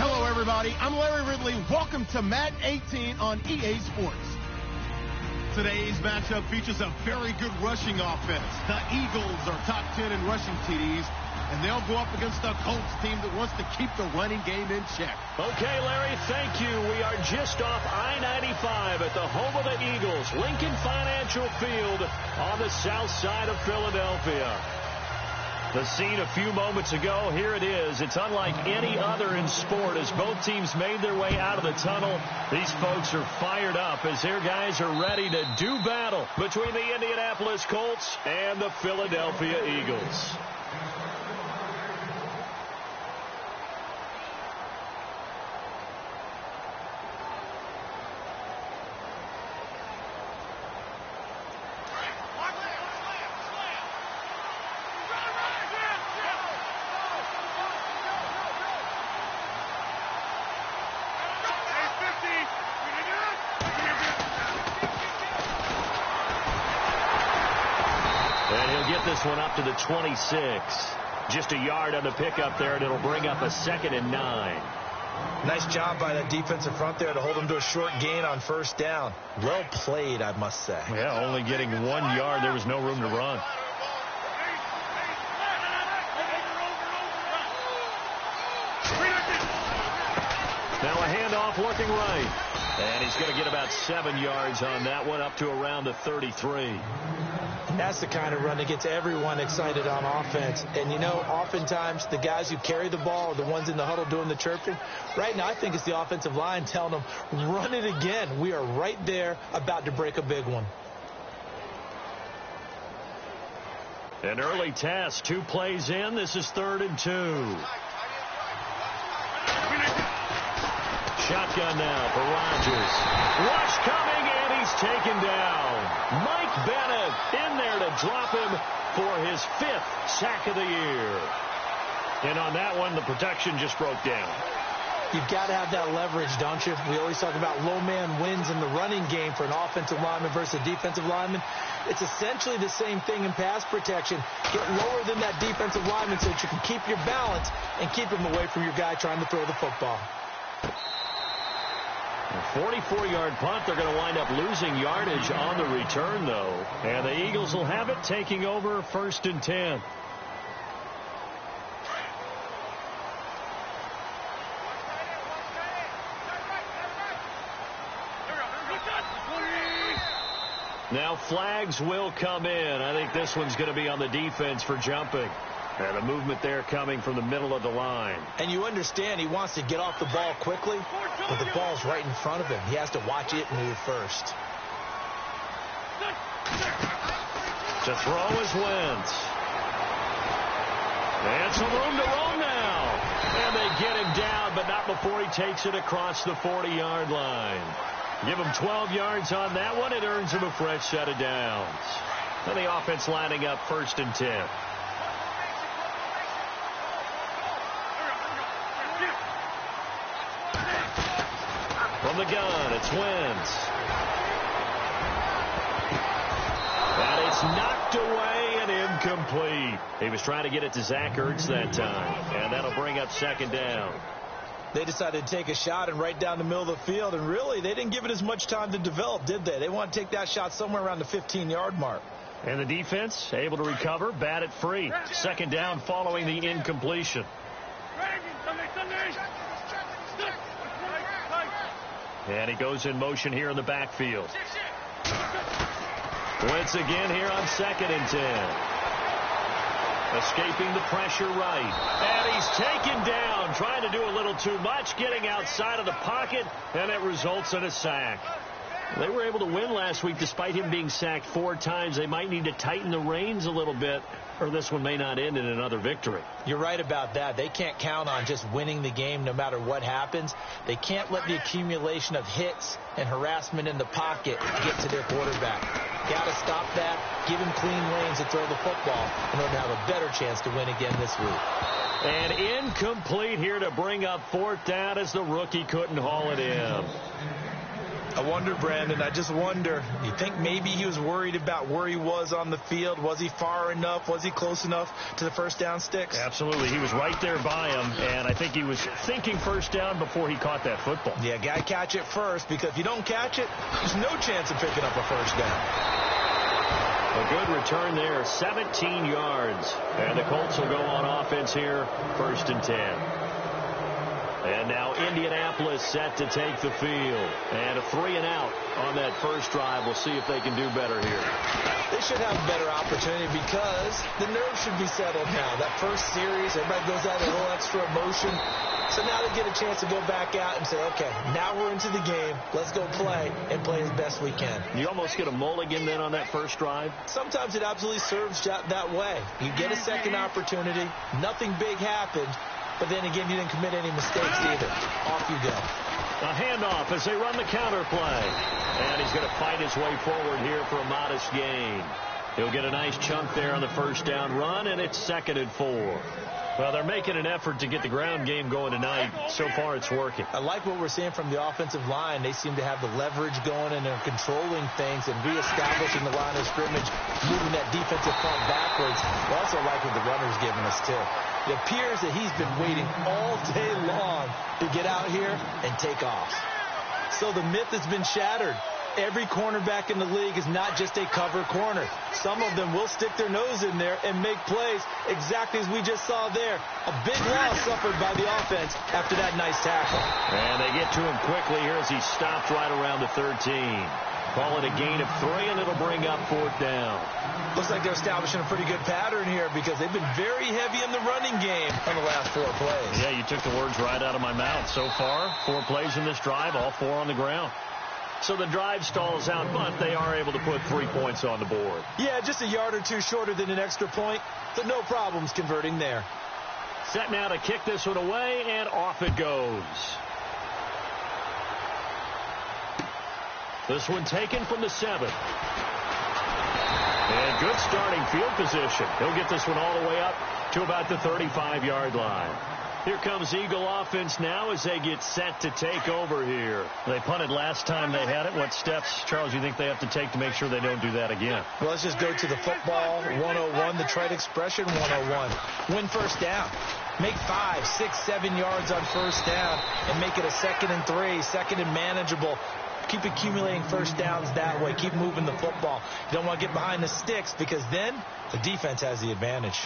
Hello, everybody. I'm Larry Ridley. Welcome to Madden 18 on EA Sports. Today's matchup features a very good rushing offense. The Eagles are top 10 in rushing TDs, and they'll go up against the Colts team that wants to keep the running game in check. Okay, Larry, thank you. We are just off I-95 at the home of the Eagles, Lincoln Financial Field on the south side of Philadelphia. The scene a few moments ago, here it is. It's unlike any other in sport as both teams made their way out of the tunnel. These folks are fired up as their guys are ready to do battle between the Indianapolis Colts and the Philadelphia Eagles. And he'll get this one up to the 26. Just a yard on the pickup there, and it'll bring up a 2nd and 9. Nice job by that defensive front there to hold him to a short gain on first down. Well played, I must say. Yeah, only getting 1 yard. There was no room to run. Now a handoff looking right. And he's going to get about 7 yards on that one, up to around the 33. That's the kind of run that gets everyone excited on offense. And, you know, oftentimes the guys who carry the ball are the ones in the huddle doing the chirping. Right now, I think it's the offensive line telling them, run it again. We are right there about to break a big one. An early test, 2 plays in. This is 3rd and 2. Shotgun now for Rodgers. Rush coming, and he's taken down. Mike Bennett in there to drop him for his 5th sack of the year. And on that one, the protection just broke down. You've got to have that leverage, don't you? We always talk about low man wins in the running game for an offensive lineman versus a defensive lineman. It's essentially the same thing in pass protection. Get lower than that defensive lineman so that you can keep your balance and keep him away from your guy trying to throw the football. A 44-yard punt. They're going to wind up losing yardage on the return, though. And the Eagles will have it, taking over 1st and 10. Now flags will come in. I think this one's going to be on the defense for jumping. And a movement there coming from the middle of the line. And you understand he wants to get off the ball quickly, but the ball's right in front of him. He has to watch it move first. To throw is Wentz. And some room to roll now. And they get him down, but not before he takes it across the 40-yard line. Give him 12 yards on that one. It earns him a fresh set of downs. And the offense lining up 1st and 10. From the gun, it's Wentz. And it's knocked away and incomplete. He was trying to get it to Zach Ertz that time. And that'll bring up 2nd down. They decided to take a shot and right down the middle of the field. And really, they didn't give it as much time to develop, did they? They want to take that shot somewhere around the 15-yard mark. And the defense able to recover, bat it free. 2nd down following the incompletion. And he goes in motion here in the backfield. Wentz again here on 2nd and 10. Escaping the pressure right. And he's taken down, trying to do a little too much, getting outside of the pocket, and it results in a sack. They were able to win last week despite him being sacked 4 times. They might need to tighten the reins a little bit, or this one may not end in another victory. You're right about that. They can't count on just winning the game no matter what happens. They can't let the accumulation of hits and harassment in the pocket get to their quarterback. Got to stop that, give him clean lanes to throw the football in order to have a better chance to win again this week. And incomplete here to bring up 4th down as the rookie couldn't haul it in. I wonder, Brandon, I just wonder, you think maybe he was worried about where he was on the field? Was he far enough? Was he close enough to the first down sticks? Absolutely. He was right there by him, and I think he was thinking first down before he caught that football. Yeah, got to catch it first, because if you don't catch it, there's no chance of picking up a first down. A good return there, 17 yards. And the Colts will go on offense here, 1st and 10. And now Indianapolis set to take the field. And a 3-and-out on that first drive. We'll see if they can do better here. They should have a better opportunity because the nerves should be settled now. That first series, everybody goes out a little extra emotion. So now they get a chance to go back out and say, okay, now we're into the game. Let's go play and play as best we can. You almost get a mulligan then on that first drive? Sometimes it absolutely serves that way. You get a second opportunity. Nothing big happened. But then again, you didn't commit any mistakes either. Off you go. A handoff as they run the counter play. And he's going to fight his way forward here for a modest gain. He'll get a nice chunk there on the first down run, and it's 2nd and 4. Well, they're making an effort to get the ground game going tonight. So far, it's working. I like what we're seeing from the offensive line. They seem to have the leverage going, and they're controlling things and reestablishing the line of scrimmage, moving that defensive front backwards. I also like what the runner's giving us, too. It appears that he's been waiting all day long to get out here and take off. So the myth has been shattered. Every cornerback in the league is not just a cover corner. Some of them will stick their nose in there and make plays exactly as we just saw there. A big loss suffered by the offense after that nice tackle. And they get to him quickly here as he stopped right around the 13. Call it a gain of 3, and it'll bring up 4th down. Looks like they're establishing a pretty good pattern here because they've been very heavy in the running game on the last 4 plays. Yeah, you took the words right out of my mouth. So far, 4 plays in this drive, all 4 on the ground. So the drive stalls out, but they are able to put 3 points on the board. Yeah, just a yard or 2 shorter than an extra point, but no problems converting there. Set now to kick this one away, and off it goes. This one taken from the 7. And good starting field position. He'll get this one all the way up to about the 35-yard line. Here comes Eagle offense now as they get set to take over here. They punted last time they had it. What steps, Charles, you think they have to take to make sure they don't do that again? Well, let's just go to the football 101, the trade expression 101. Win first down. Make 5, 6, 7 yards on first down and make it a 2nd and 3, 2nd and manageable. Keep accumulating first downs that way. Keep moving the football. You don't want to get behind the sticks because then the defense has the advantage.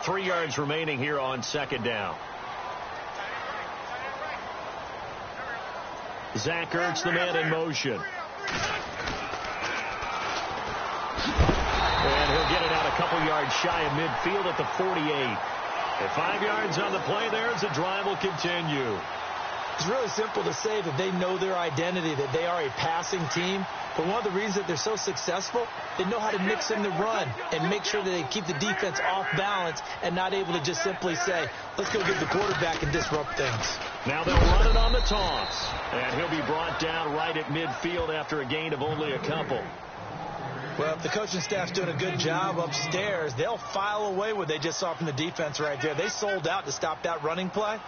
3 yards remaining here on 2nd down. Zach Ertz, the man in motion. And he'll get it out a couple yards shy of midfield at the 48. At 5 yards on the play there as the drive will continue. It's really simple to say that they know their identity, that they are a passing team. But one of the reasons that they're so successful, they know how to mix in the run and make sure that they keep the defense off balance and not able to just simply say, let's go get the quarterback and disrupt things. Now they'll run it on the toss. And he'll be brought down right at midfield after a gain of only a couple. Well, if the coaching staff's doing a good job upstairs, they'll file away what they just saw from the defense right there. They sold out to stop that running play.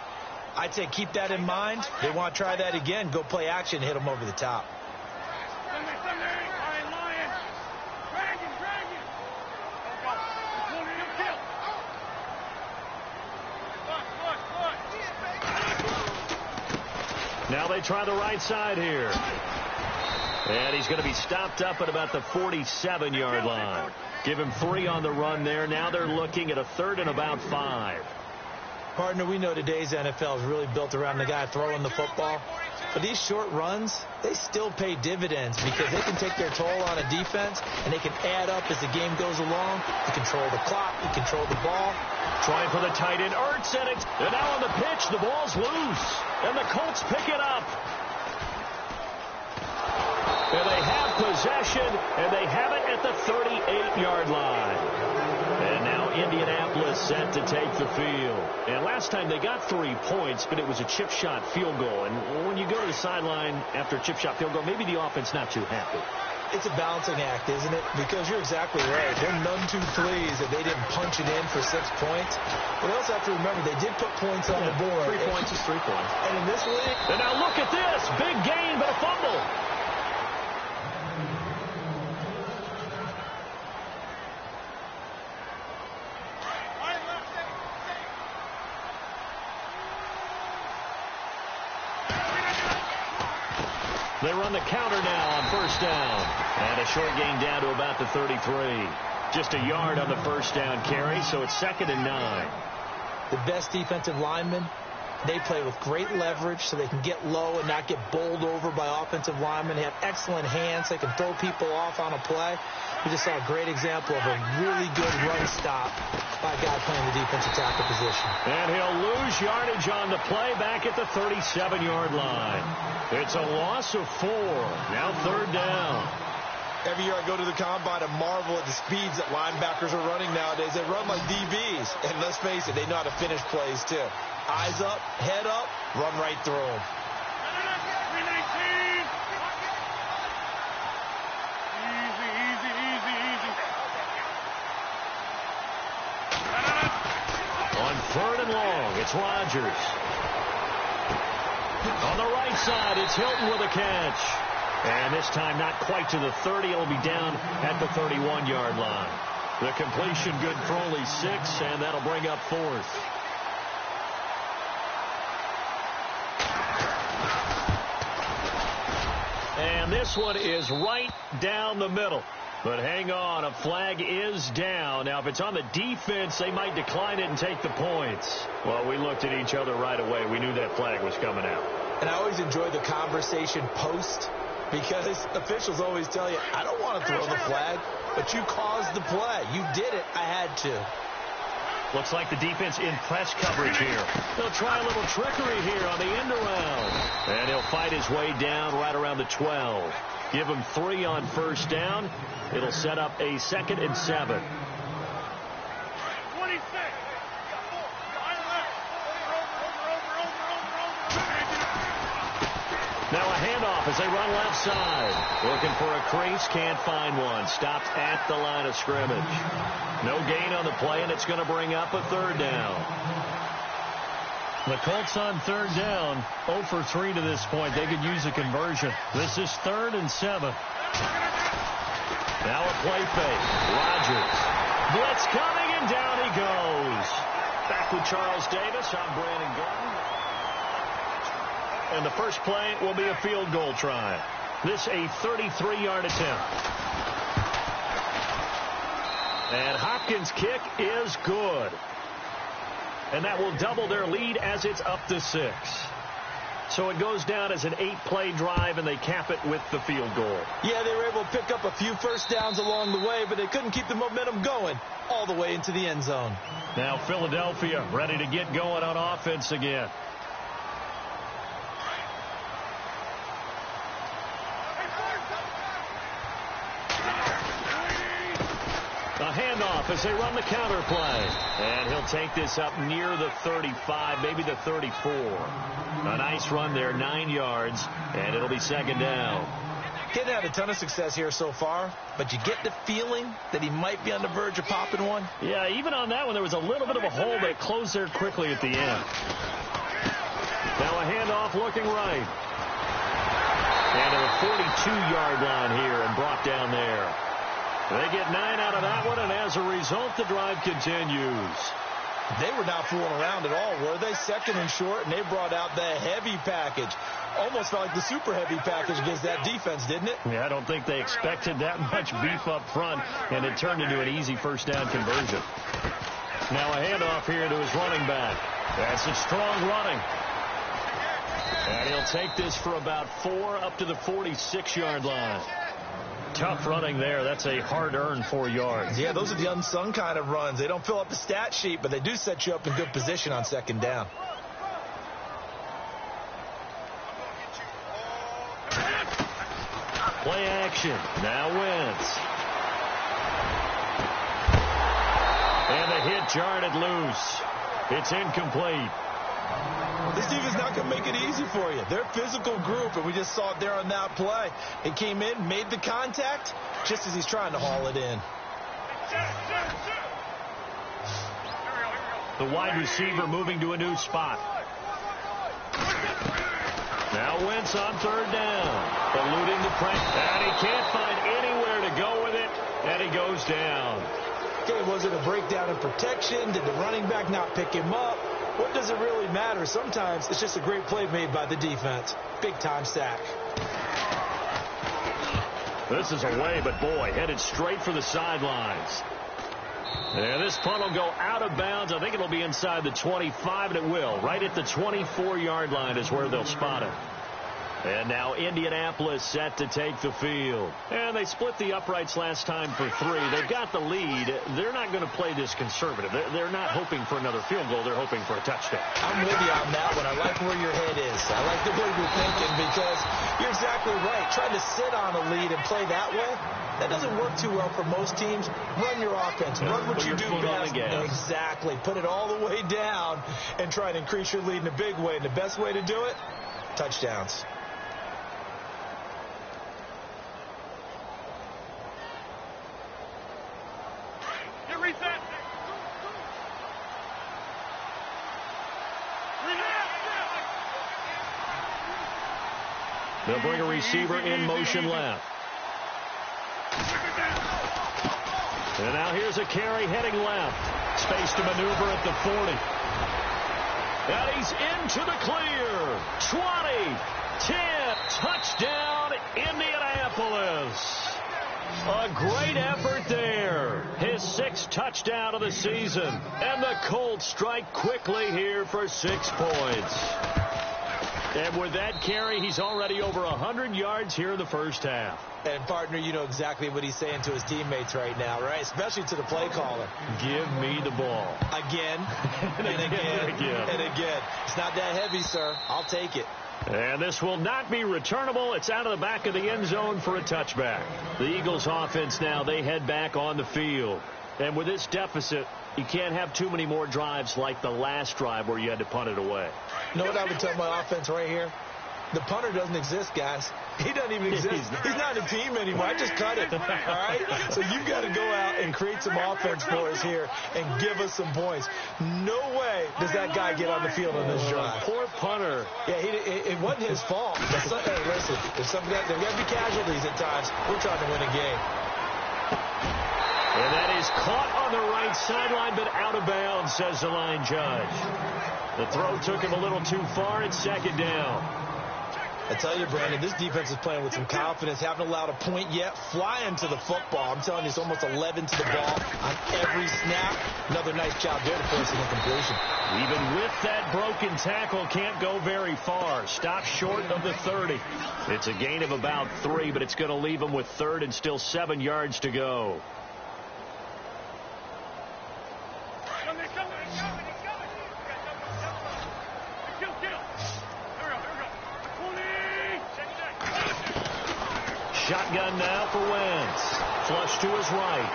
I'd say keep that in mind. They want to try that again. Go play action, hit them over the top. Now they try the right side here. And he's going to be stopped up at about the 47-yard line. Give him 3 on the run there. Now they're looking at a 3rd and about 5. Partner, we know today's NFL is really built around the guy throwing the football. But these short runs, they still pay dividends because they can take their toll on a defense and they can add up as the game goes along. You control the clock, you control the ball. Trying for the tight end, Ertz, and now on the pitch, the ball's loose. And the Colts pick it up. And they have possession, and they have it at the 38-yard line. And now Indianapolis set to take the field. And last time they got 3 points, but it was a chip shot field goal. And when you go to the sideline after a chip shot field goal, maybe the offense not too happy. It's a balancing act, isn't it? Because you're exactly right. They're none too pleased that they didn't punch it in for 6 points. But we also have to remember they did put points on the board. 3 points is 3 points. And in this league... And now look at this. Big gain, but a fumble. They run the counter now on first down. And a short gain down to about the 33. Just a yard on the first down carry, so it's 2nd and 9. The best defensive linemen, they play with great leverage so they can get low and not get bowled over by offensive linemen. They have excellent hands. They can throw people off on a play. We just saw a great example of a really good run stop by a guy playing the defensive tackle position. And he'll lose yardage on the play back at the 37-yard line. It's a loss of 4. Now 3rd down. Every year I go to the combine and marvel at the speeds that linebackers are running nowadays. They run like DBs. And let's face it, they know how to finish plays too. Eyes up, head up, run right through them. On 3rd and long, it's Rodgers. On the right side, it's Hilton with a catch. And this time not quite to the 30. It'll be down at the 31-yard line. The completion good for only 6, and that'll bring up 4th. And this one is right down the middle. But hang on, a flag is down. Now, if it's on the defense, they might decline it and take the points. Well, we looked at each other right away. We knew that flag was coming out. And I always enjoy the conversation post, because officials always tell you, I don't want to throw the flag, but you caused the play. You did it. I had to. Looks like the defense in press coverage here. They'll try a little trickery here on the end around. And he'll fight his way down right around the 12. Give him 3 on first down. It'll set up a 2nd and 7. Now a handoff as they run left side. Looking for a crease, can't find one. Stopped at the line of scrimmage. No gain on the play, and it's going to bring up a 3rd down. The Colts on 3rd down, 0 for 3 to this point. They could use a conversion. This is 3rd and 7. Now a play fake. Rodgers. Blitz coming, and down he goes. Back with Charles Davis. I'm Brandon Gordon. And the first play will be a field goal try. This a 33-yard attempt. And Hopkins' kick is good. And that will double their lead as it's up to 6. So it goes down as an 8-play drive, and they cap it with the field goal. Yeah, they were able to pick up a few first downs along the way, but they couldn't keep the momentum going all the way into the end zone. Now Philadelphia ready to get going on offense again. A handoff as they run the counter play. And he'll take this up near the 35, maybe the 34. A nice run there, 9 yards, and it'll be 2nd down. He hasn't had a ton of success here so far, but you get the feeling that he might be on the verge of popping one. Yeah, even on that one, there was a little bit of a hole, but it closed there quickly at the end. Now a handoff looking right. And to the 42-yard line here and brought down there. They get 9 out of that one, and as a result, the drive continues. They were not fooling around at all, were they? 2nd and short, and they brought out the heavy package. Almost felt like the super heavy package against that defense, didn't it? Yeah, I don't think they expected that much beef up front, and it turned into an easy first down conversion. Now a handoff here to his running back. That's a strong running. And he'll take this for about 4 up to the 46-yard line. Tough running there. That's a hard-earned 4 yards. Yeah, those are the unsung kind of runs. They don't fill up the stat sheet, but they do set you up in good position on 2nd down. Play action. Now Wentz. And the hit jarred it loose. It's incomplete. This defense now not going to make it easy for you. They're a physical group, and we just saw it there on that play. He came in, made the contact, just as he's trying to haul it in. The wide receiver moving to a new spot. Now Wentz on third down. Eluding the pressure. And he can't find anywhere to go with it. And he goes down. Okay, was it a breakdown in protection? Did the running back not pick him up? What does it really matter? Sometimes it's just a great play made by the defense. Big time sack. This is away, but boy, headed straight for the sidelines. And this punt will go out of bounds. I think it'll be inside the 25, and it will. Right at the 24-yard line is where they'll spot it. And now Indianapolis set to take the field. And they split the uprights last time for 3. They've got the lead. They're not going to play this conservative. They're not hoping for another field goal. They're hoping for a touchdown. I'm with you on that one. I like where your head is. I like the way you're thinking because you're exactly right. Trying to sit on a lead and play that way, that doesn't work too well for most teams. Run your offense. Run what you do best. Exactly. Put it all the way down and try to increase your lead in a big way. And the best way to do it, touchdowns. They'll bring a receiver in motion left. And now here's a carry heading left. Space to maneuver at the 40. And he's into the clear. 20, 10, touchdown, Indianapolis. A great effort there. His 6th touchdown of the season. And the Colts strike quickly here for 6 points. And with that carry, he's already over 100 yards here in the first half. And, partner, you know exactly what he's saying to his teammates right now, right? Especially to the play caller. Give me the ball. Again, and again, and again. It's not that heavy, sir. I'll take it. And this will not be returnable. It's out of the back of the end zone for a touchback. The Eagles offense now, they head back on the field. And with this deficit, you can't have too many more drives like the last drive where you had to punt it away. You know what I would tell my offense right here? The punter doesn't exist, guys. He doesn't even exist. He's not a team anymore. I just cut it, all right? So you've got to go out and create some offense for us here and give us some points. No way does that guy get on the field on this drive. Poor punter. Yeah, it wasn't his fault. Hey, listen, there's got to be casualties at times. We're trying to win a game. And that is caught on the right sideline, but out of bounds, says the line judge. The throw took him a little too far. It's 2nd down. I tell you, Brandon, this defense is playing with some confidence. Haven't allowed a point yet. Flying to the football. I'm telling you, it's almost 11 to the ball on every snap. Another nice job there to force an incompletion. Even with that broken tackle, can't go very far. Stop short of the 30. It's a gain of about 3, but it's going to leave him with 3rd and still 7 yards to go. Shotgun now for Wentz. Flush to his right.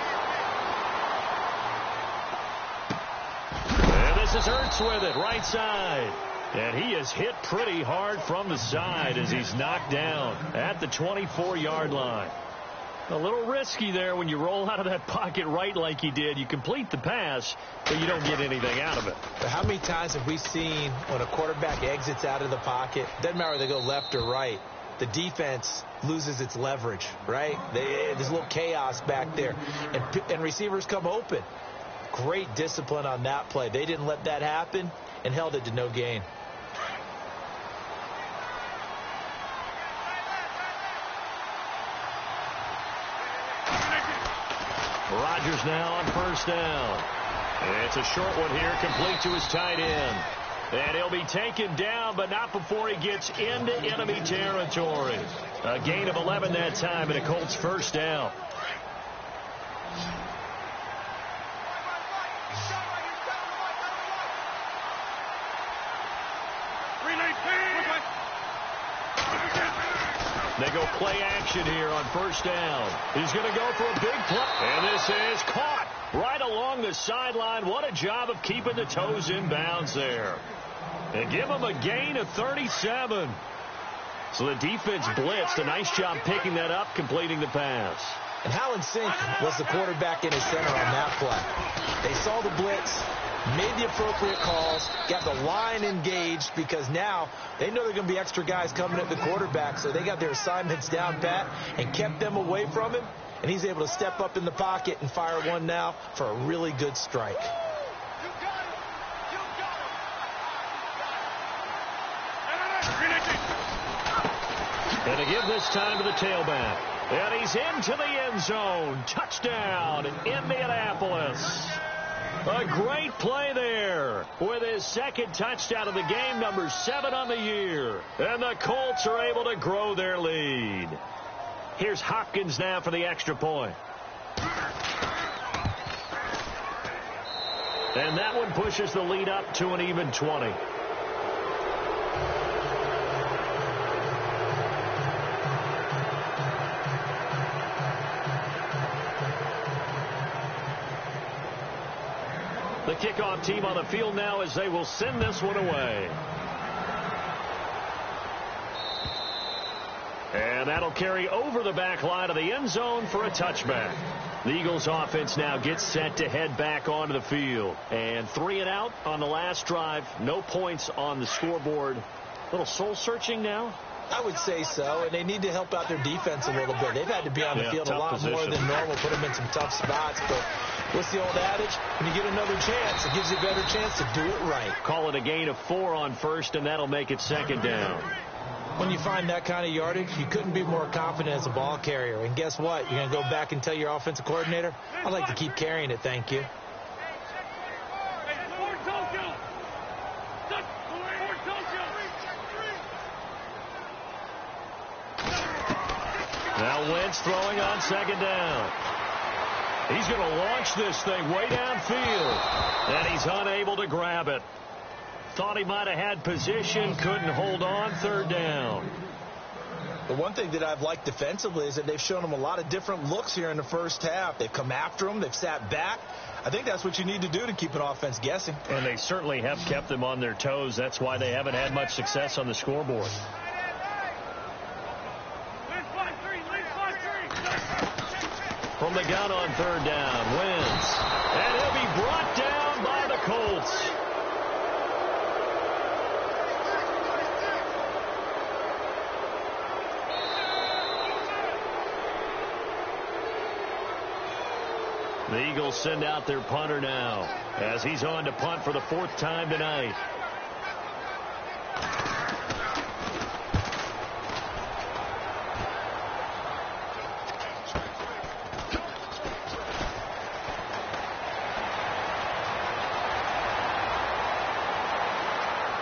And this is Hurts with it, right side. And he is hit pretty hard from the side as he's knocked down at the 24-yard line. A little risky there when you roll out of that pocket right like he did. You complete the pass, but you don't get anything out of it. But how many times have we seen when a quarterback exits out of the pocket, doesn't matter whether they go left or right, the defense loses its leverage, right? There's a little chaos back there, and receivers come open. Great discipline on that play. They didn't let that happen and held it to no gain. Rodgers now on 1st down. And it's a short one here, complete to his tight end. And he'll be taken down, but not before he gets into enemy territory. A gain of 11 that time, and a Colts 1st down. They go play action here on 1st down. He's going to go for a big play. And this is caught right along the sideline. What a job of keeping the toes in bounds there. And give them a gain of 37. So the defense blitzed. A nice job picking that up, completing the pass. And how in sync was the quarterback in his center on that play? They saw the blitz, made the appropriate calls, got the line engaged, because now they know there are going to be extra guys coming at the quarterback, so they got their assignments down pat and kept them away from him, and he's able to step up in the pocket and fire one now for a really good strike. And to give this time to the tailback. And he's into the end zone. Touchdown, Indianapolis. A great play there with his second touchdown of the game, number 7 on the year. And the Colts are able to grow their lead. Here's Hopkins now for the extra point. And that one pushes the lead up to an even 20. The kickoff team on the field now as they will send this one away. And that'll carry over the back line of the end zone for a touchback. The Eagles offense now gets set to head back onto the field. And 3 and out on the last drive. No points on the scoreboard. A little soul-searching now? I would say so, and they need to help out their defense a little bit. They've had to be on the field a lot more than normal, put them in some tough spots. But what's the old adage? When you get another chance, it gives you a better chance to do it right. Call it a gain of 4 on first, and that'll make it second down. When you find that kind of yardage, you couldn't be more confident as a ball carrier. And guess what? You're going to go back and tell your offensive coordinator, I'd like to keep carrying it, thank you. Now Wentz throwing on second down. He's going to launch this thing way downfield. And he's unable to grab it. Thought he might have had position, couldn't hold on, third down. The one thing that I've liked defensively is that they've shown him a lot of different looks here in the first half. They've come after him. They've sat back. I think that's what you need to do to keep an offense guessing. And they certainly have kept them on their toes. That's why they haven't had much success on the scoreboard. From the gun on third down, Wentz. And he'll be brought down by the Colts. The Eagles send out their punter now as he's on to punt for the 4th time tonight.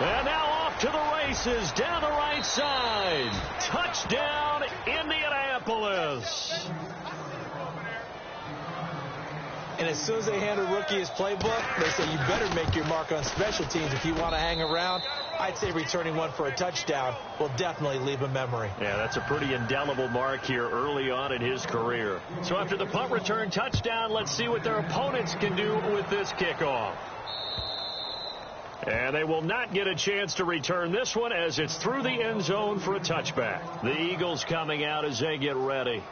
And now off to the races down the right side. Touchdown, Indianapolis. And as soon as they hand a rookie his playbook, they say you better make your mark on special teams if you want to hang around. I'd say returning one for a touchdown will definitely leave a memory. Yeah, that's a pretty indelible mark here early on in his career. So after the punt return touchdown, let's see what their opponents can do with this kickoff. And they will not get a chance to return this one as it's through the end zone for a touchback. The Eagles coming out as they get ready.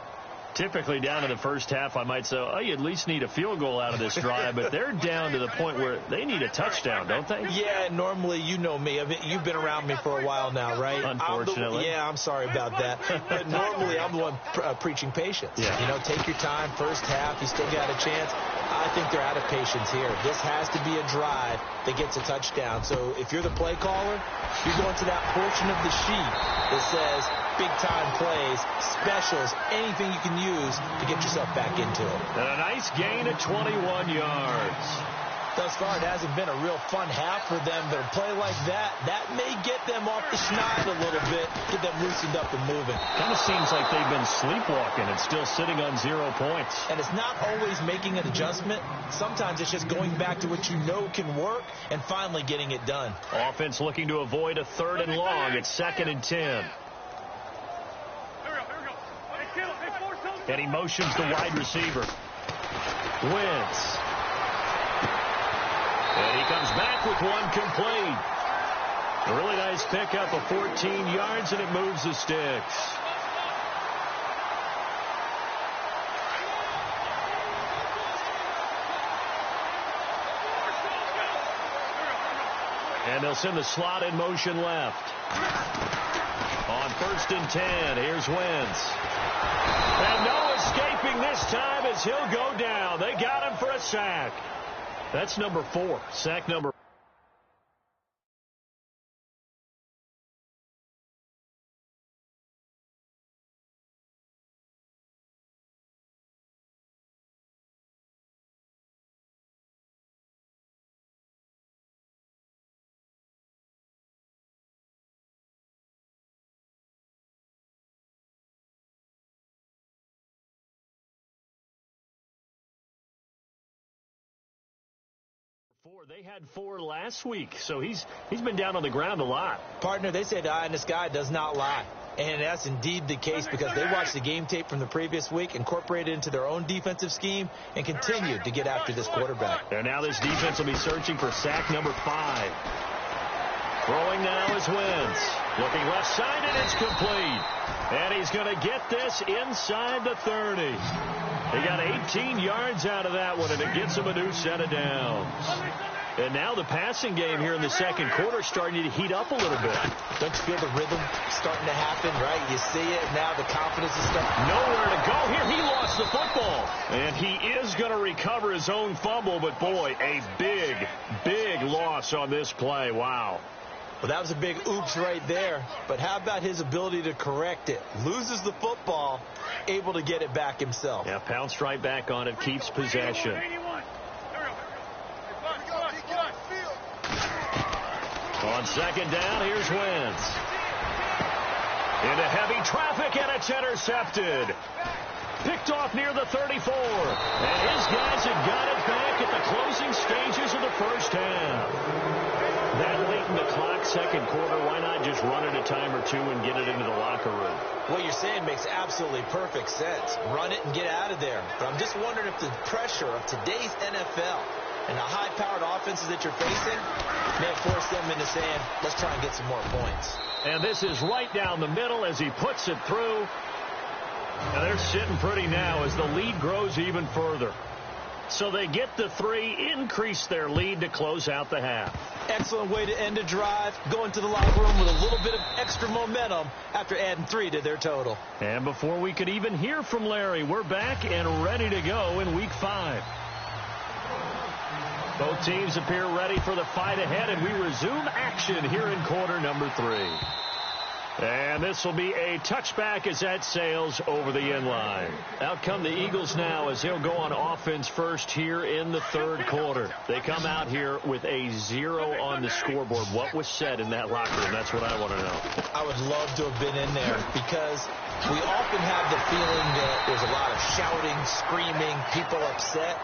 Typically down in the first half, I might say, oh, you at least need a field goal out of this drive, but they're down to the point where they need a touchdown, don't they? Yeah, normally, you know me. I mean, you've been around me for a while now, right? Unfortunately. I'm sorry about that. But normally, I'm the one preaching patience. Yeah. You know, take your time, first half, you still got a chance. I think they're out of patience here. This has to be a drive that gets a touchdown. So if you're the play caller, you're going to that portion of the sheet that says big-time plays, specials, anything you can use to get yourself back into it. And a nice gain of 21 yards. Thus far, it hasn't been a real fun half for them, but a play like that may get them off the schneid a little bit, get them loosened up and moving. Kind of seems like they've been sleepwalking and still sitting on 0 points. And it's not always making an adjustment. Sometimes it's just going back to what you know can work and finally getting it done. Offense looking to avoid a 3rd and long. It's 2nd and 10. And he motions the wide receiver. Wentz. And he comes back with one complete. A really nice pickup of 14 yards, and it moves the sticks. And they'll send the slot in motion left. On 1st and 10, here's Wentz. And no escaping this time as he'll go down. They got him for a sack. That's number 4. Sack number 4. They had 4 last week, so he's been down on the ground a lot. Partner, they say the eye in the sky does not lie. And that's indeed the case because they watched the game tape from the previous week, incorporated it into their own defensive scheme, and continued to get after this quarterback. And now this defense will be searching for sack number 5. Throwing now is Wentz. Looking left side, and it's complete. And he's going to get this inside the 30. He got 18 yards out of that one, and it gets him a new set of downs. And now the passing game here in the second quarter is starting to heat up a little bit. Don't you feel the rhythm starting to happen, right? You see it, now the confidence is starting. Nowhere to go here. He lost the football. And he is going to recover his own fumble, but boy, a big, big loss on this play. Wow. Well, that was a big oops right there. But how about his ability to correct it? Loses the football, able to get it back himself. Yeah, pounced right back on it, keeps possession. On second down, here's Wentz. Into heavy traffic, and it's intercepted. Picked off near the 34. And his guys have got it back at the closing stages of the first half. That late in the clock, second quarter, why not just run it a time or two and get it into the locker room? What you're saying makes absolutely perfect sense. Run it and get out of there. But I'm just wondering if the pressure of today's NFL and the high-powered offenses that you're facing may have forced them into saying, let's try and get some more points. And this is right down the middle as he puts it through. And they're sitting pretty now as the lead grows even further. So they get the 3, increase their lead to close out the half. Excellent way to end a drive. Go into the locker room with a little bit of extra momentum after adding 3 to their total. And before we could even hear from Larry, we're back and ready to go in Week 5. Both teams appear ready for the fight ahead, and we resume action here in quarter number 3. And this will be a touchback as that sails over the end line. Out come the Eagles now as they'll go on offense first here in the third quarter. They come out here with a 0 on the scoreboard. What was said in that locker room? That's what I want to know. I would love to have been in there because we often have the feeling that there's a lot of shouting, screaming, people upset.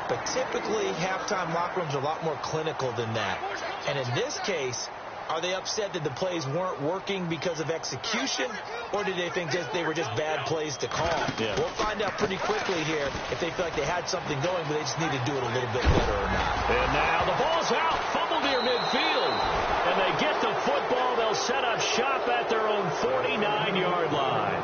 But typically, halftime locker rooms are a lot more clinical than that. And in this case, are they upset that the plays weren't working because of execution, or did they think they were just bad plays to call? Yeah. We'll find out pretty quickly here if they feel like they had something going, but they just need to do it a little bit better or not. And now the ball's out, fumbled near midfield. And they get the football. They'll set up shop at their own 49-yard line.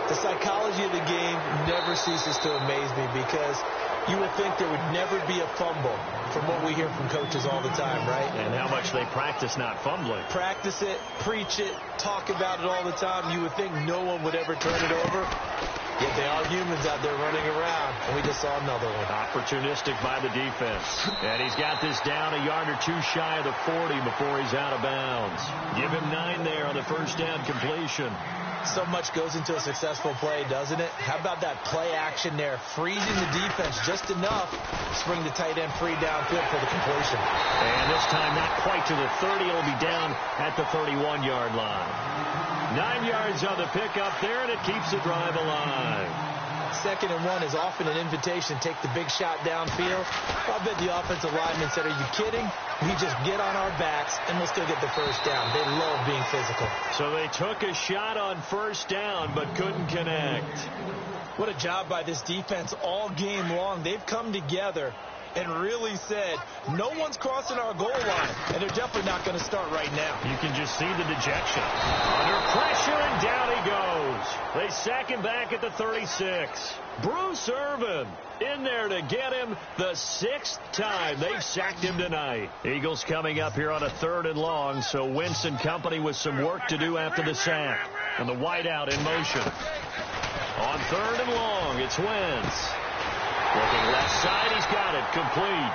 The psychology of the game never ceases to amaze me because you would think there would never be a fumble from what we hear from coaches all the time, right? And how much they practice not fumbling. Practice it, preach it, talk about it all the time. You would think no one would ever turn it over. Yet they are humans out there running around, and we just saw another one. Opportunistic by the defense. And he's got this down a yard or 2 shy of the 40 before he's out of bounds. Give him 9 there on the first down completion. So much goes into a successful play, doesn't it? How about that play action there? Freezing the defense just enough to bring the tight end free downfield for the completion. And this time not quite to the 30. It'll be down at the 31-yard line. 9 yards on the pickup there, and it keeps the drive alive. 2nd and 1 is often an invitation to take the big shot downfield. I bet the offensive lineman said, are you kidding? We just get on our backs, and we'll still get the first down. They love being physical. So they took a shot on first down, but couldn't connect. What a job by this defense all game long. They've come together and really said, no one's crossing our goal line, and they're definitely not going to start right now. You can just see the dejection. Under pressure, and down he goes. They sack him back at the 36. Bruce Irvin in there to get him the 6th time they've sacked him tonight. Eagles coming up here on a 3rd and long, so Wentz and company with some work to do after the sack. And the wideout in motion. On 3rd and long, it's Wentz. Looking left side, he's got it, complete.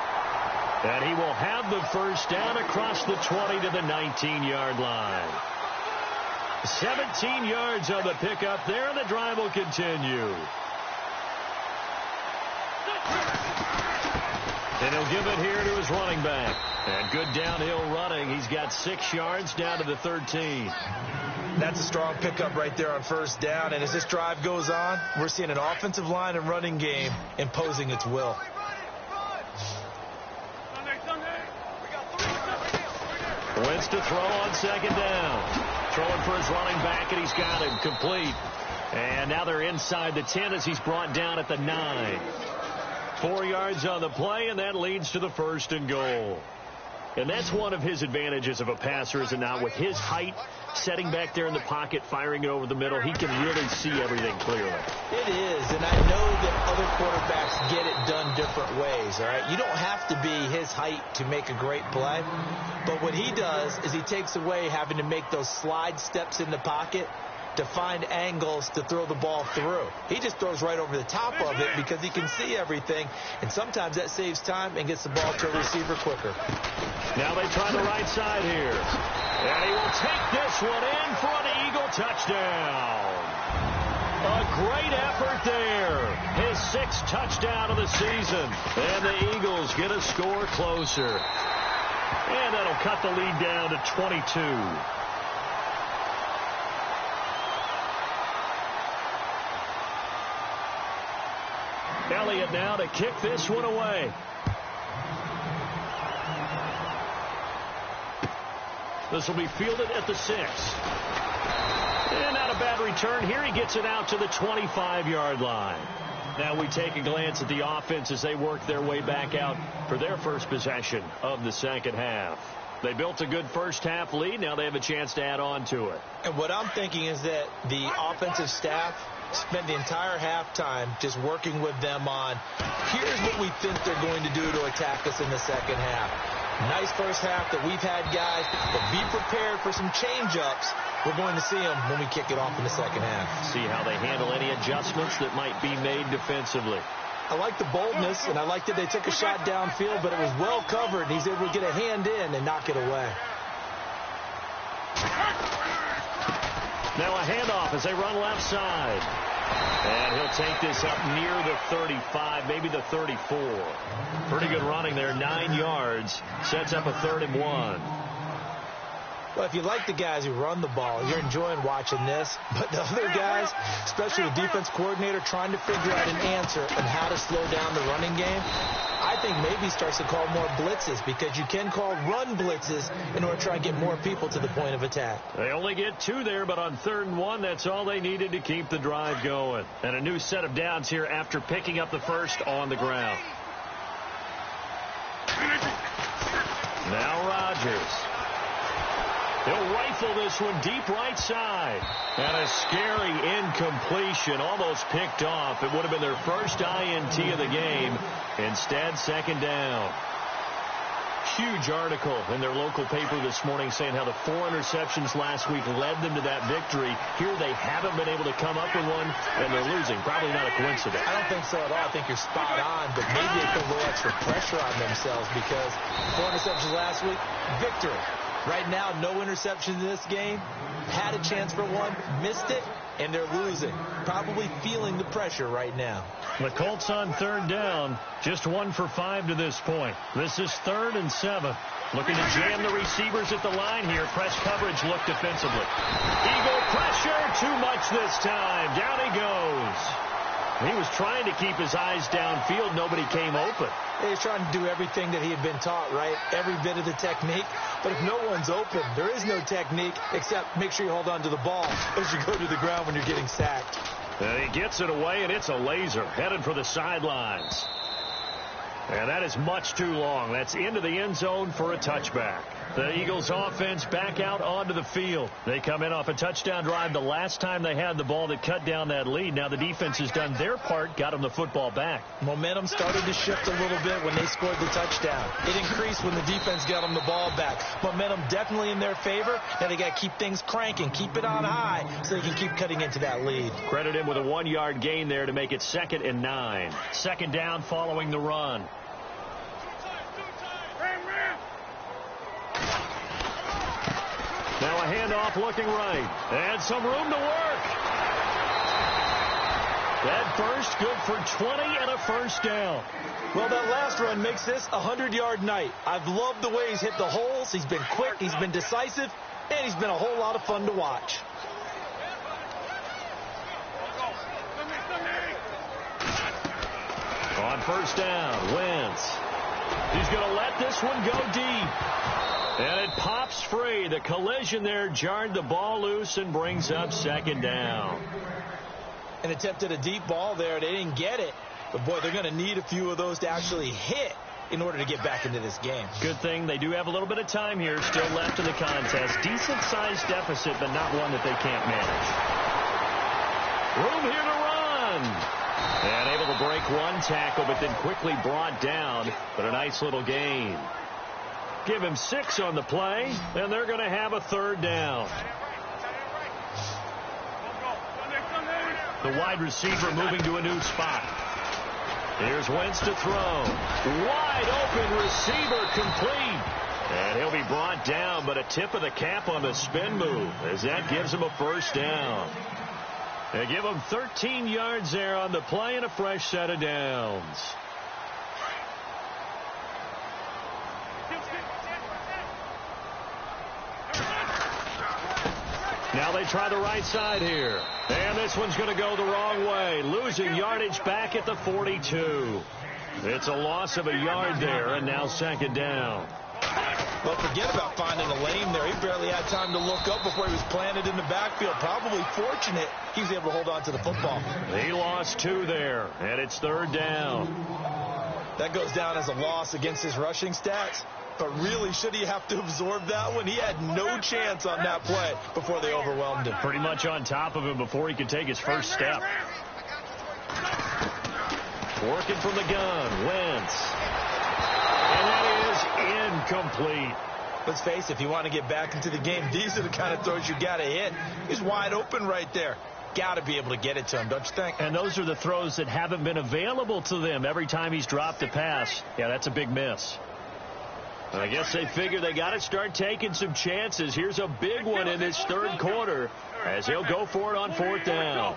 And he will have the first down across the 20 to the 19-yard line. 17 yards on the pickup there, and the drive will continue. And he'll give it here to his running back. And good downhill running. He's got 6 yards down to the 13. That's a strong pickup right there on first down. And as this drive goes on, we're seeing an offensive line and running game imposing its will. Wentz to throw on 2nd down. Throwing for his running back, and he's got him complete. And now they're inside the 10 as he's brought down at the 9. 4 yards on the play, and that leads to the 1st and goal. And that's one of his advantages of a passer, is it not? With his height, setting back there in the pocket, firing it over the middle, he can really see everything clearly. It is, and I know that other quarterbacks get it done different ways, all right? You don't have to be his height to make a great play, but what he does is he takes away having to make those slide steps in the pocket to find angles to throw the ball through. He just throws right over the top of it because he can see everything, and sometimes that saves time and gets the ball to a receiver quicker. Now they try the right side here. And he will take this one in for an Eagle touchdown. A great effort there. His 6th touchdown of the season. And the Eagles get a score closer. And that'll cut the lead down to 22. Elliott now to kick this one away. This will be fielded at the 6. And not a bad return here. He gets it out to the 25-yard line. Now we take a glance at the offense as they work their way back out for their first possession of the 2nd half. They built a good first half lead. Now they have a chance to add on to it. And what I'm thinking is that the offensive staff spent the entire halftime just working with them on, here's what we think they're going to do to attack us in the 2nd half. Nice first half that we've had, guys, but be prepared for some change-ups. We're going to see them when we kick it off in the 2nd half. See how they handle any adjustments that might be made defensively. I like the boldness, and I like that they took a shot downfield, but it was well covered. He's able to get a hand in and knock it away. Now a handoff as they run left side. And he'll take this up near the 35, maybe the 34. Pretty good running there, 9 yards. Sets up a 3rd and 1. Well, if you like the guys who run the ball, you're enjoying watching this. But the other guys, especially the defense coordinator, trying to figure out an answer on how to slow down the running game, I think maybe starts to call more blitzes, because you can call run blitzes in order to try and get more people to the point of attack. They only get 2 there, but on 3rd and 1, that's all they needed to keep the drive going. And a new set of downs here after picking up the first on the ground. Now Rodgers. He'll rifle this one deep right side. And a scary incompletion, almost picked off. It would have been their first INT of the game. Instead, 2nd down. Huge article in their local paper this morning saying how the 4 interceptions last week led them to that victory. Here they haven't been able to come up with one, and they're losing. Probably not a coincidence. I don't think so at all. I think you're spot on, but maybe they put a little extra pressure on themselves, because 4 interceptions last week, victory. Right now, no interceptions in this game. Had a chance for one, missed it, and they're losing. Probably feeling the pressure right now. The Colts on 3rd down, just 1 for 5 to this point. This is 3rd and 7. Looking to jam the receivers at the line here. Press coverage look defensively. Eagle pressure, too much this time. Down he goes. He was trying to keep his eyes downfield. Nobody came open. He was trying to do everything that he had been taught, right? Every bit of the technique. But if no one's open, there is no technique except make sure you hold on to the ball as you go to the ground when you're getting sacked. And he gets it away, and it's a laser headed for the sidelines. And that is much too long. That's into the end zone for a touchback. The Eagles offense back out onto the field. They come in off a touchdown drive the last time they had the ball that cut down that lead. Now the defense has done their part, got them the football back. Momentum started to shift a little bit when they scored the touchdown. It increased when the defense got them the ball back. Momentum definitely in their favor. Now they got to keep things cranking, keep it on high so they can keep cutting into that lead. Credit him with a 1-yard gain there to make it 2nd and 9. Second down following the run. Now a handoff looking right. And some room to work. That burst good for 20 and a first down. Well, that last run makes this a 100-yard night. I've loved the way he's hit the holes. He's been quick. He's been decisive. And he's been a whole lot of fun to watch. On first down, Wentz. He's going to let this one go deep. And it pops free. The collision there jarred the ball loose and brings up 2nd down. An attempt at a deep ball there. They didn't get it. But, boy, they're going to need a few of those to actually hit in order to get back into this game. Good thing they do have a little bit of time here still left in the contest. Decent-sized deficit, but not one that they can't manage. Room here to run. And able to break one tackle, but then quickly brought down. But a nice little gain. Give him 6 on the play, and they're going to have a 3rd down. The wide receiver moving to a new spot. Here's Wentz to throw. Wide open receiver complete. And he'll be brought down, but a tip of the cap on the spin move as that gives him a first down. They give him 13 yards there on the play and a fresh set of downs. Now they try the right side here. And this one's going to go the wrong way. Losing yardage back at the 42. It's a loss of a yard there, and now 2nd down. Well, forget about finding a lane there. He barely had time to look up before he was planted in the backfield. Probably fortunate he was able to hold on to the football. He lost 2 there, and it's 3rd down. That goes down as a loss against his rushing stats. But really, should he have to absorb that one? He had no chance on that play before they overwhelmed him. Pretty much on top of him before he could take his first step. Working from the gun, Wentz. And that is incomplete. Let's face it, if you want to get back into the game, these are the kind of throws you got to hit. He's wide open right there. Got to be able to get it to him, don't you think? And those are the throws that haven't been available to them every time he's dropped a pass. Yeah, that's a big miss. I guess they figure they got to start taking some chances. Here's a big one in this 3rd quarter as he'll go for it on 4th down.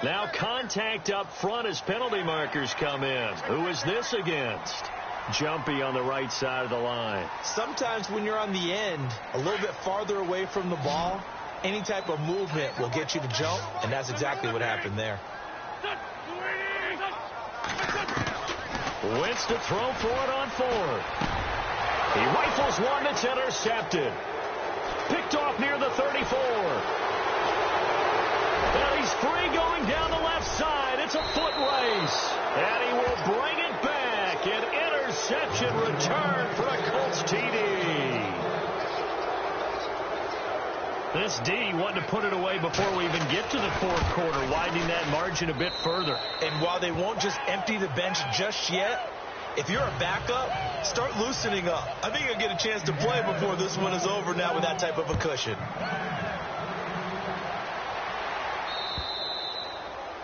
Now contact up front as penalty markers come in. Who is this against? Jumpy on the right side of the line. Sometimes when you're on the end, a little bit farther away from the ball, any type of movement will get you to jump, and that's exactly what happened there. Wentz to throw for it on 4th. He rifles one that's intercepted. Picked off near the 34. And he's free going down the left side. It's a foot race. And he will bring it back. An interception return for a Colts TD. This D wanting to put it away before we even get to the 4th quarter, widening that margin a bit further. And while they won't just empty the bench just yet, if you're a backup, start loosening up. I think you'll get a chance to play before this one is over now with that type of a cushion.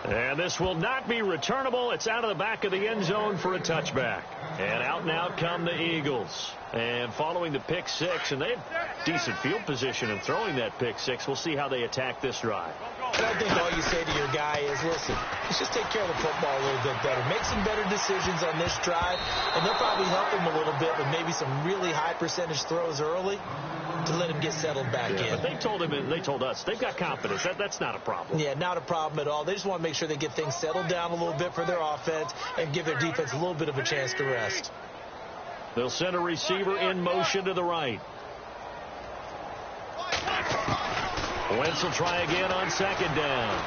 And this will not be returnable. It's out of the back of the end zone for a touchback. And out come the Eagles. And following the pick 6, and they have decent field position in throwing that pick 6. We'll see how they attack this drive. And I think all you say to your guy is, listen, let's just take care of the football a little bit better. Make some better decisions on this drive, and they'll probably help him a little bit with maybe some really high percentage throws early to let him get settled back in. But they told him, and they told us, they've got confidence. That's not a problem. Yeah, not a problem at all. They just want to make sure they get things settled down a little bit for their offense and give their defense a little bit of a chance to rest. They'll send a receiver in motion to the right. Wentz will try again on 2nd down.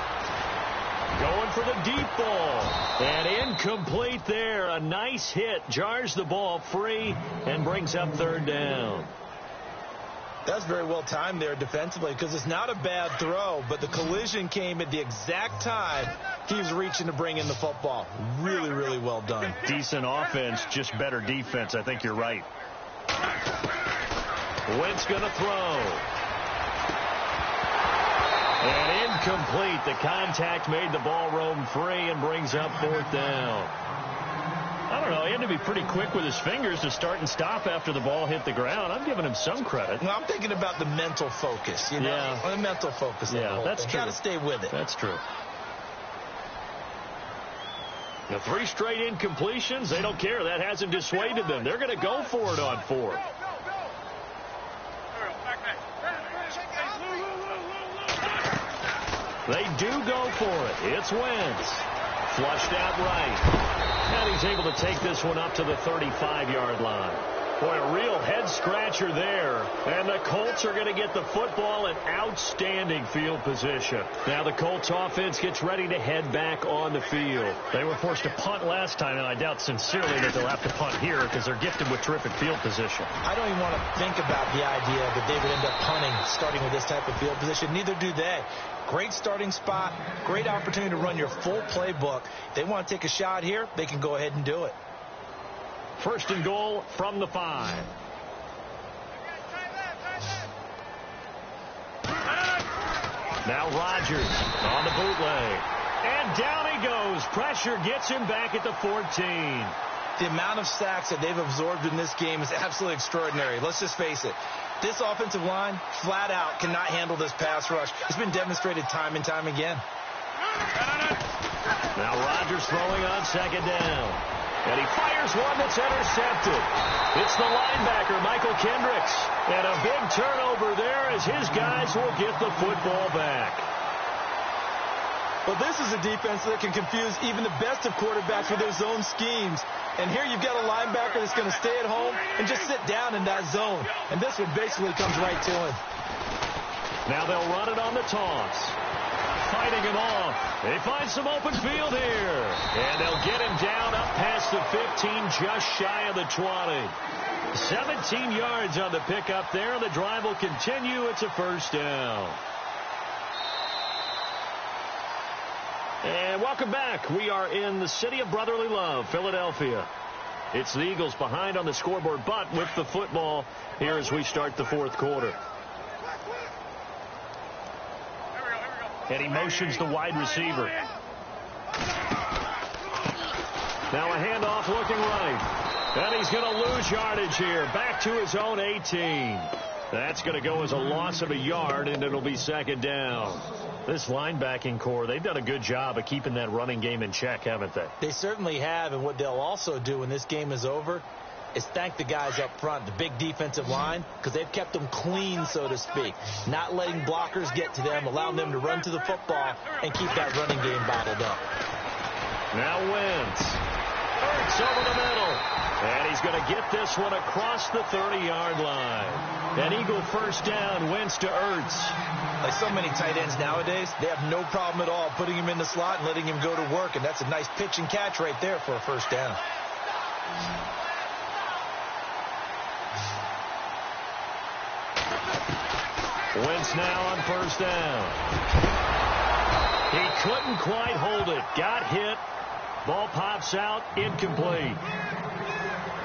Going for the deep ball. And incomplete there. A nice hit. Jars the ball free and brings up third down. That's very well timed there defensively because it's not a bad throw, but the collision came at the exact time he was reaching to bring in the football. Really, really well done. Decent offense, just better defense. I think you're right. Wentz going to throw. And incomplete. The contact made the ball roam free and brings up fourth down. I don't know. He had to be pretty quick with his fingers to start and stop after the ball hit the ground. I'm giving him some credit. Well, I'm thinking about the mental focus. You know? Yeah. The mental focus. Yeah, that's true. Got to stay with it. That's true. The 3 straight incompletions, they don't care. That hasn't dissuaded them. They're going to go for it on 4th. They do go for it. It's Wentz. Flushed out right. And he's able to take this one up to the 35-yard line. Boy, a real head-scratcher there. And the Colts are going to get the football in outstanding field position. Now the Colts offense gets ready to head back on the field. They were forced to punt last time, and I doubt sincerely that they'll have to punt here because they're gifted with terrific field position. I don't even want to think about the idea that they would end up punting starting with this type of field position. Neither do they. Great starting spot, great opportunity to run your full playbook. They want to take a shot here, they can go ahead and do it. First and goal from the 5. Now Rodgers on the bootleg. And down he goes. Pressure gets him back at the 14. The amount of sacks that they've absorbed in this game is absolutely extraordinary. Let's just face it. This offensive line, flat out, cannot handle this pass rush. It's been demonstrated time and time again. Now Rodgers throwing on second down. And he fires one that's intercepted. It's the linebacker, Michael Kendricks. And a big turnover there as his guys will get the football back. Well, this is a defense that can confuse even the best of quarterbacks with their zone schemes. And here you've got a linebacker that's going to stay at home and just sit down in that zone. And this one basically comes right to him. Now they'll run it on the toss. Fighting him off. They find some open field here. And they'll get him down up past the 15, just shy of the 20. 17 yards on the pickup there. The drive will continue. It's a first down. And welcome back. We are in the city of brotherly love, Philadelphia. It's the Eagles behind on the scoreboard, but with the football here as we start the fourth quarter. And he motions the wide receiver. Now a handoff looking right. And he's going to lose yardage here. Back to his own 18. That's going to go as a loss of a yard, and it'll be second down. This linebacking core, they've done a good job of keeping that running game in check, haven't they? They certainly have, and what they'll also do when this game is over is thank the guys up front, the big defensive line, because they've kept them clean, so to speak. Not letting blockers get to them, allowing them to run to the football and keep that running game bottled up. Now Wentz. Ertz over the middle. And he's going to get this one across the 30-yard line. An Eagle first down, Wentz to Ertz. Like so many tight ends nowadays, they have no problem at all putting him in the slot and letting him go to work, and that's a nice pitch and catch right there for a first down. Wentz now on first down. He couldn't quite hold it. Got hit. Ball pops out. Incomplete.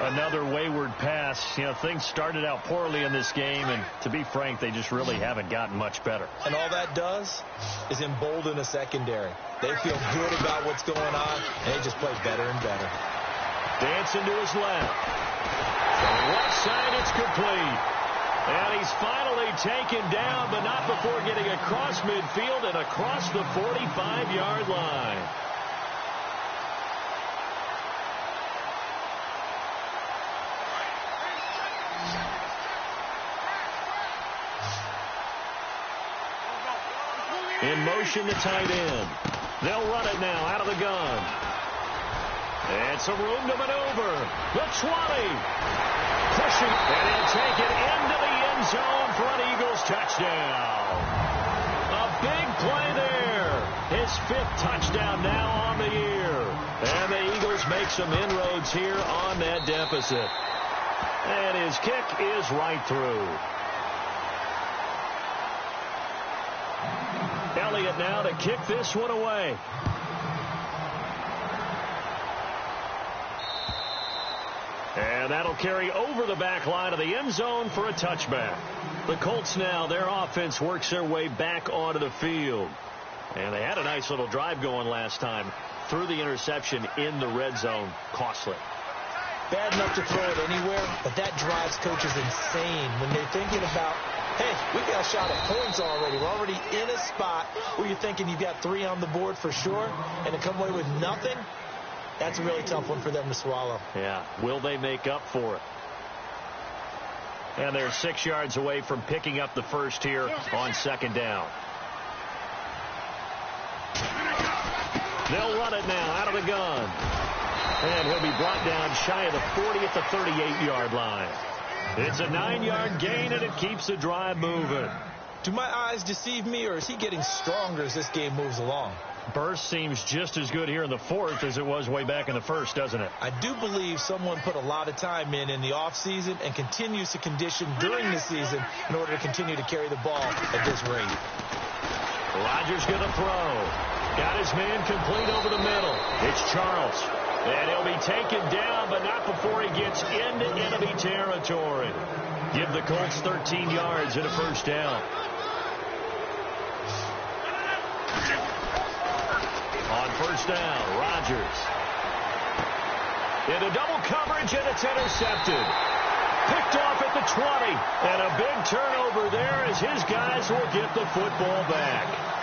Another wayward pass. You know, things started out poorly in this game, and to be frank, they just really haven't gotten much better. And all that does is embolden a secondary. They feel good about what's going on, and they just play better and better. Dancing to his left. From the left side, it's complete. And he's finally taken down, but not before getting across midfield and across the 45-yard line. In motion, the tight end. They'll run it now out of the gun. And some room to maneuver. The 20. Pushing, and he'll take it into the end zone for an Eagles touchdown. A big play there. His 15th touchdown now on the year. And the Eagles make some inroads here on that deficit. And his kick is right through. Elliott now to kick this one away. And that'll carry over the back line of the end zone for a touchback. The Colts now, their offense works their way back onto the field. And they had a nice little drive going last time. Threw the interception in the red zone. Costly. Bad enough to throw it anywhere, but that drives coaches insane when they're thinking about, hey, we got a shot at points already. We're already in a spot where you're thinking you've got 3 on the board for sure, and to come away with nothing, that's a really tough one for them to swallow. Yeah. Will they make up for it? And they're 6 yards away from picking up the first here on second down. They'll run it now out of the gun. And he'll be brought down shy of the 40 at the 38-yard line. It's a 9-yard gain, and it keeps the drive moving. Do my eyes deceive me, or is he getting stronger as this game moves along? Burst seems just as good here in the fourth as it was way back in the first, doesn't it? I do believe someone put a lot of time in the offseason and continues to condition during the season in order to continue to carry the ball at this rate. Rodgers going to throw. Got his man complete over the middle. It's Charles. And he'll be taken down, but not before he gets into enemy territory. Give the Colts 13 yards and a first down. On first down, Rodgers. Into double coverage, and it's intercepted. Picked off at the 20. And a big turnover there as his guys will get the football back.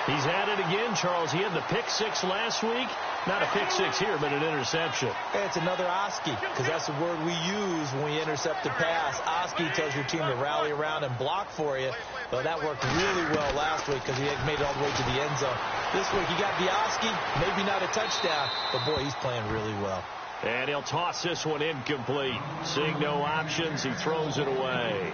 He's at it again, Charles. He had the pick 6 last week. Not a pick 6 here, but an interception. Hey, it's another Oski, because that's the word we use when we intercept a pass. Oski tells your team to rally around and block for you. Well, that worked really well last week because he had made it all the way to the end zone. This week, he got the Oski, maybe not a touchdown, but, boy, he's playing really well. And he'll toss this one incomplete. Seeing no options, he throws it away.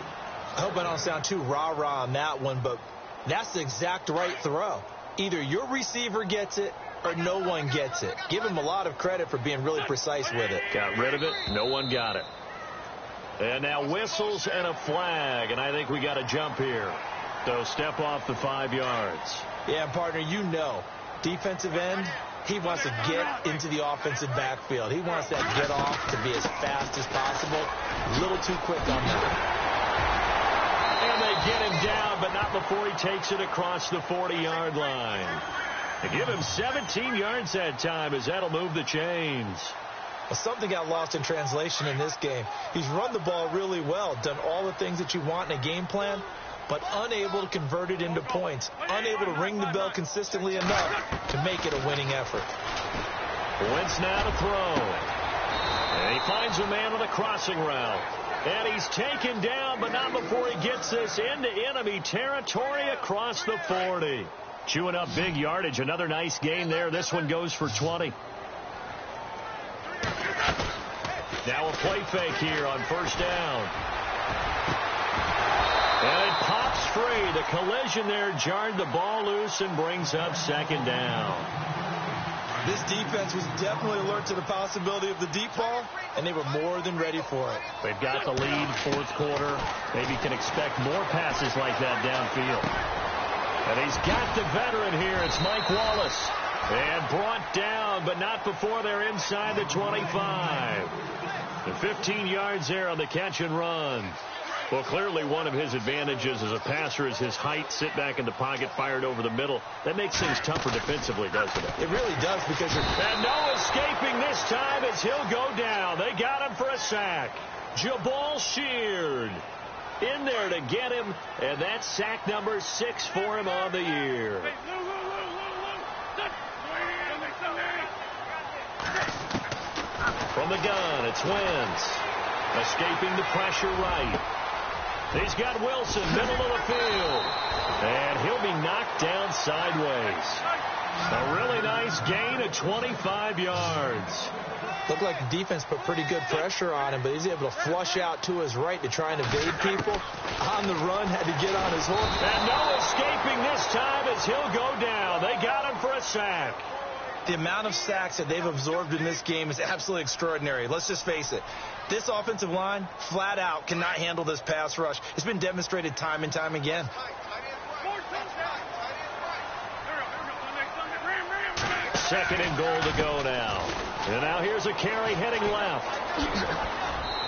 I hope I don't sound too rah-rah on that one, but that's the exact right throw. Either your receiver gets it or no one gets it. Give him a lot of credit for being really precise with it. Got rid of it. No one got it. And now whistles and a flag, and I think we got a jump here. So step off the 5 yards. Yeah, partner, you know, defensive end, he wants to get into the offensive backfield. He wants that get off to be as fast as possible. A little too quick on that. And they get him down, but not before he takes it across the 40-yard line. They give him 17 yards that time as that'll move the chains. Well, something got lost in translation in this game. He's run the ball really well, done all the things that you want in a game plan, but unable to convert it into points, unable to ring the bell consistently enough to make it a winning effort. Wentz now to throw. And he finds a man on a crossing route. And he's taken down, but not before he gets this into enemy territory across the 40. Chewing up big yardage. Another nice gain there. This one goes for 20. Now a play fake here on first down. And it pops free. The collision there jarred the ball loose and brings up second down. This defense was definitely alert to the possibility of the deep ball, and they were more than ready for it. They've got the lead, fourth quarter. Maybe can expect more passes like that downfield. And he's got the veteran here. It's Mike Wallace. And brought down, but not before they're inside the 25. The 15 yards there on the catch and run. Well, clearly one of his advantages as a passer is his height. Sit back in the pocket, fired over the middle. That makes things tougher defensively, doesn't it? It really does because you're... And no escaping this time as he'll go down. They got him for a sack. Jabal Sheard in there to get him, and that's sack number 6 for him on the year. From the gun, it's Wentz. Escaping the pressure right. He's got Wilson, middle of the field. And he'll be knocked down sideways. A really nice gain of 25 yards. Looked like the defense put pretty good pressure on him, but he's able to flush out to his right to try and evade people. On the run, had to get on his horse. And no escaping this time as he'll go down. They got him for a sack. The amount of sacks that they've absorbed in this game is absolutely extraordinary. Let's just face it. This offensive line, flat out, cannot handle this pass rush. It's been demonstrated time and time again. Second and goal to go now. And now here's a carry heading left.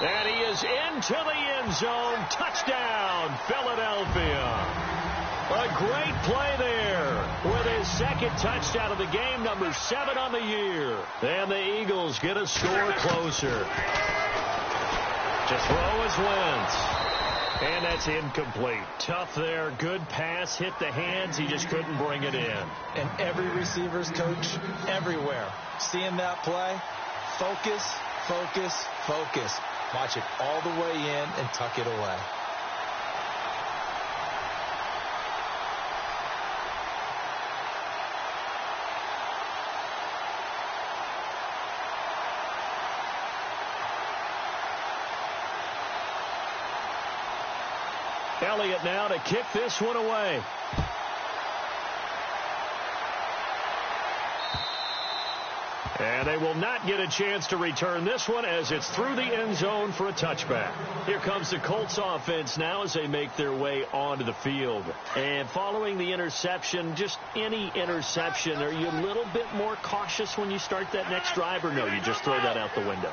And he is into the end zone. Touchdown, Philadelphia. A great play there with his second touchdown of the game, number 7 on the year. And the Eagles get a score closer. To throw is Wentz. And that's incomplete. Tough there. Good pass. Hit the hands. He just couldn't bring it in. And every receiver's coach everywhere. Seeing that play, focus, focus, focus. Watch it all the way in and tuck it away. Elliott now to kick this one away. And they will not get a chance to return this one as it's through the end zone for a touchback. Here comes the Colts offense now as they make their way onto the field. And following the interception, just any interception, are you a little bit more cautious when you start that next drive, or no, you just throw that out the window?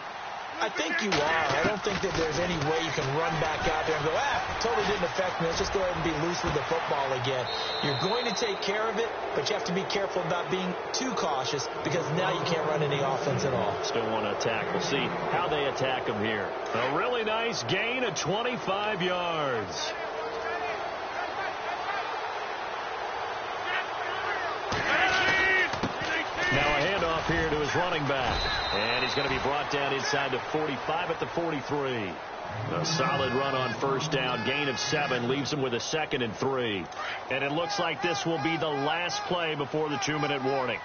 I think you are. I don't think that there's any way you can run back out there and go, totally didn't affect me. Let's just go ahead and be loose with the football again. You're going to take care of it, but you have to be careful about being too cautious because now you can't run any offense at all. Still want to attack. We'll see how they attack him here. A really nice gain of 25 yards. Now a handoff here to his running back. And he's going to be brought down inside the 45 at the 43. A solid run on first down. Gain of 7 leaves him with a 2nd and 3. And it looks like this will be the last play before the 2-minute warning.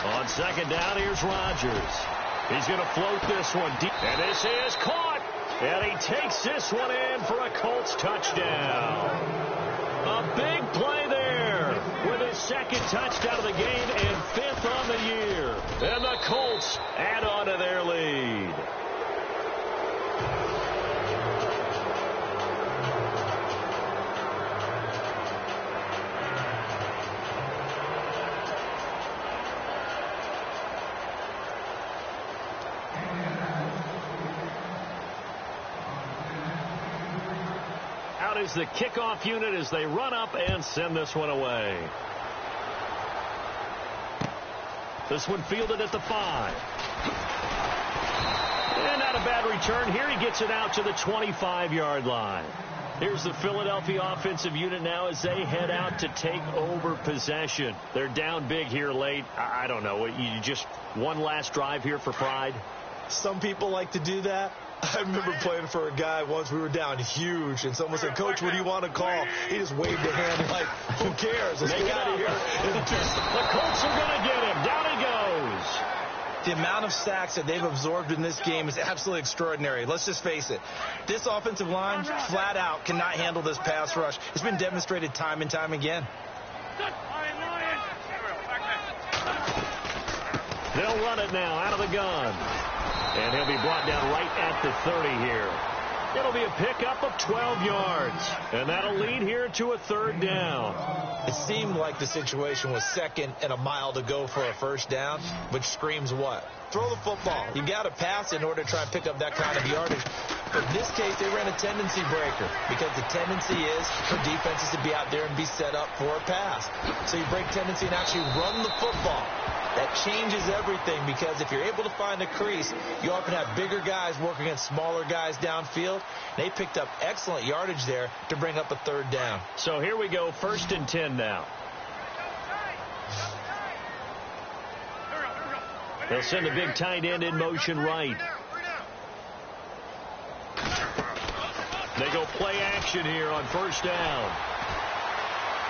On second down, here's Rodgers. He's going to float this one deep. And this is caught. And he takes this one in for a Colts touchdown. A big play there with his 2nd touchdown of the game and 5th on the year. And the Colts add on to their lead. Is the kickoff unit as they run up and send this one away. This one fielded at the 5. And not a bad return here. He gets it out to the 25-yard line. Here's the Philadelphia offensive unit now as they head out to take over possession. They're down big here late. I don't know. You just one last drive here for pride? Some people like to do that. I remember playing for a guy once. We were down huge, and someone said, "Coach, what do you want to call?" He just waved a hand like, "Who cares? Let's get out of here." The Colts are going to get him. Down he goes. The amount of sacks that they've absorbed in this game is absolutely extraordinary. Let's just face it. This offensive line, flat out, cannot handle this pass rush. It's been demonstrated time and time again. They'll run it now out of the gun. And he'll be brought down right at the 30 here. It'll be a pickup of 12 yards. And that'll lead here to a 3rd down. It seemed like the situation was 2nd and a mile to go for a 1st down, which screams what? Throw the football. You got to pass in order to try and pick up that kind of yardage. But in this case, they ran a tendency breaker because the tendency is for defenses to be out there and be set up for a pass. So you break tendency and actually run the football. That changes everything because if you're able to find a crease, you often have bigger guys working against smaller guys downfield. They picked up excellent yardage there to bring up a 3rd down. So here we go, 1st and 10 now. They'll send a big tight end in motion right. They go play action here on 1st down.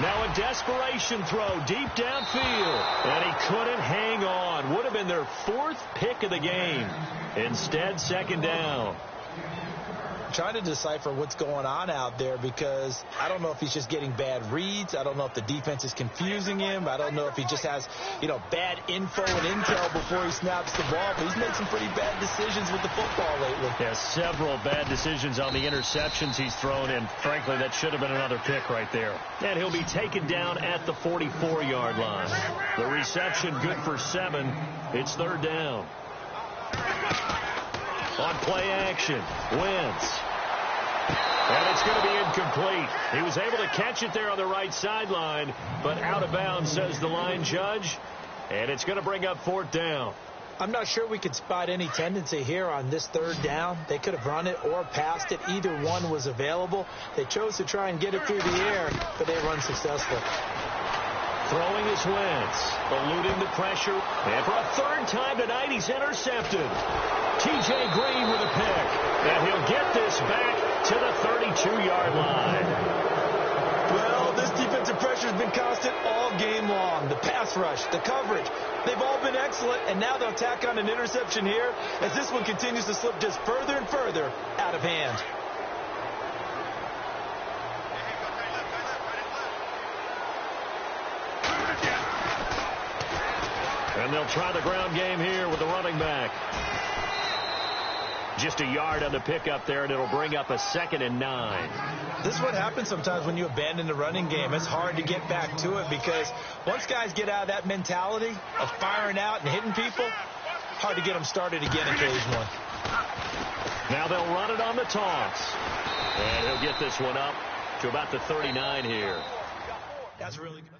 Now a desperation throw deep downfield. And he couldn't hang on. Would have been their 4th pick of the game. Instead, second down. Trying to decipher what's going on out there because I don't know if he's just getting bad reads. I don't know if the defense is confusing him. I don't know if he just has, bad info and intel before he snaps the ball. But he's made some pretty bad decisions with the football lately. Yeah, several bad decisions on the interceptions he's thrown in. Frankly, that should have been another pick right there. And he'll be taken down at the 44-yard line. The reception good for 7. It's third down. On play action, Wentz. And it's going to be incomplete. He was able to catch it there on the right sideline, but out of bounds, says the line judge. And it's going to bring up 4th down. I'm not sure we could spot any tendency here on this third down. They could have run it or passed it. Either one was available. They chose to try and get it through the air, but they were unsuccessful. Throwing is Wentz, eluding the pressure. And for a 3rd time tonight, he's intercepted. T.J. Green with a pick. And he'll get this back to the 32-yard line. Well, this defensive pressure has been constant all game long. The pass rush, the coverage, they've all been excellent. And now they'll tack on an interception here as this one continues to slip just further and further out of hand. And they'll try the ground game here with the running back. Just a yard on the pickup there, and it'll bring up a 2nd and 9. This is what happens sometimes when you abandon the running game. It's hard to get back to it because once guys get out of that mentality of firing out and hitting people, hard to get them started again occasionally. Now they'll run it on the toss. And he'll get this one up to about the 39 here. That's really good.